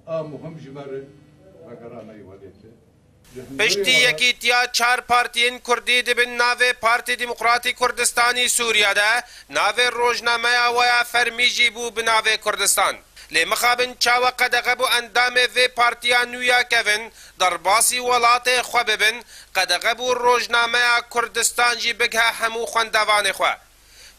مهم جمارن وقراني وليته پشتی یکیتیا 4 پارتیین کردی دبن ناو پارتی دموکراتی کردستانی سوریا ده ناو روزنامه ویا فرمیجی بو بناو کردستان لمخابن چاو قدغه بو اندام و پارتیا نویا کون در باسی ولات خواببن قدغه بو روزنامه کردستان جی بگه همو خوندوان خواه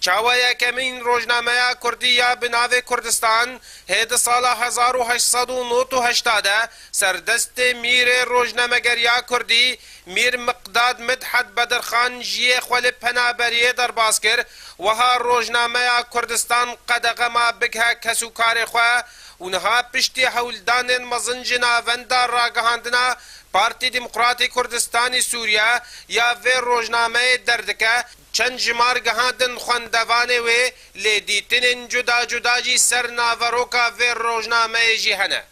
چاویا کمین روزنامه کردیا بناو کردستان هد سال 1889 سردست میر روزنامه‌گریا کردی میر مقداد مدحت بدرخان جیه خول پنابریه در باز کر وها روزنامه کردستان قدغه ما بگه کسو کار خواه اونها پشتی حولدان مزنجنا وندار راگهاندنا پارتی دموکراتی کردستانی سوریا یا و روزنامه دردکه چند جمار گهاندن خوندوانه و لیدیتن جدا جدا جی سر ناوروکا و روزنامه جی هنه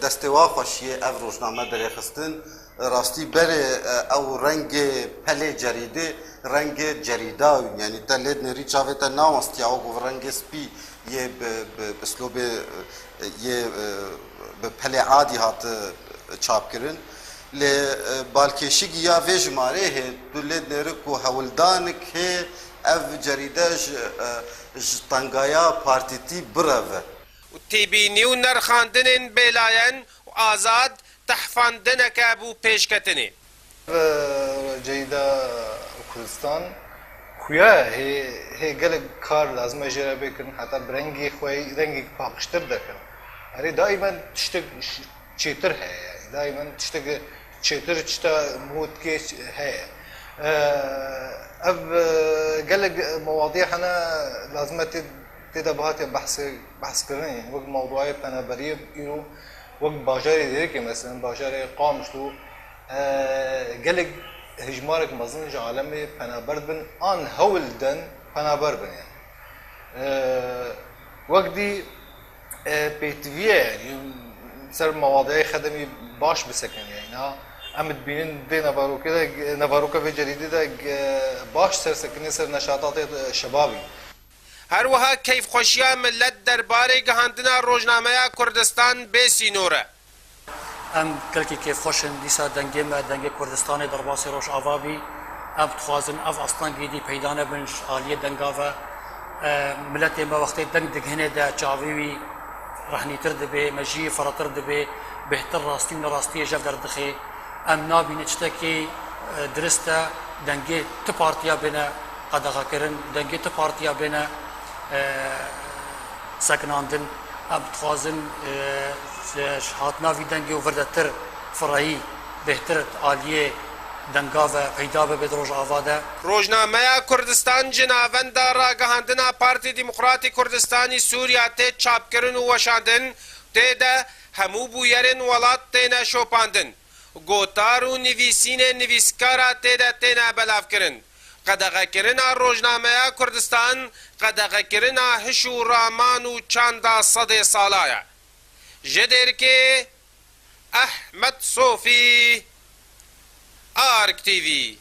دستوا خوشیه او روزنامه در خستن راستی بره او رنگ پله جریده رنگ جریده یعنی تلید نری چاویتا نامستی او رنگ سپی یه بسلوب یه پله عادی هات چاپ کرن ل بالکشی یا ویج ماره ہے دولت نرکو حولدان که او جریده تنگایا پارتیتی براوه و تیبینی و نرخاندن بلاین و آزاد تحفاندن کابو پیشکتنی جریده کردستان خویا هی گل کار لازم اجرا بکن حتی برنگی خوی رنگی پاکشتر دکن اری دائما تشتگ چیتر ہے دائما تشتگ چیتر چتا موت که ہے اب قلق مواضيع انا لازم تدبهات بحث كرني وقت موضوعي بنابريه يرو وقت باجاري ديركي مثلا باجاري قامشتو قلق هجمارك مزنج عالمي بنابربن ان هولدن بنابربن يعني وقتي بيتفيه يعني سر مواضيع خدمي باش بسكن يعني امد بينن دي نافاروكا في جريدة ده باش سر سكني سر نشاطات شبابي هر وها کیف خوشیا ملت درباره گهاندنا روزنامه کردستان به سینوره ام کلکی کیف خوشن دیسا دنگی ما دنگی کردستان در باسی روش آوابی اب تخوازن اف اصلا گیدی پیدانه بنش آلیه دنگاوه ملت ما وقتی دنگ دگهنه ده چاویوی رحنی تر دبه مجی فراتر دبه بهتر راستی و راستی جف در دخی ام نابی نچتکی درسته دنگی ت پارتیا بینه قدغه کرن دنگی ت پارتیا بینه سکناندن اب تخوازن هاتنا في دنگی و وردتر فرایی بهتر آلیه دنگاوه پیدا به بدروج آواده روزنامه کردستان جناوند راگهاندنا پارتی دموکراتی کردستانی سوریا ته چاپ کرن و وشاندن ته ده همو بویرن ولات تینا شوپاندن گوتار و نویسین نویسکارا ته ده تینا بلاف کرن قدغه کرنا روزنامه کردستان قدغه کرنا هشو رامان و چاندا صد سالایا جدر کے احمد صوفی آرک ٹی وی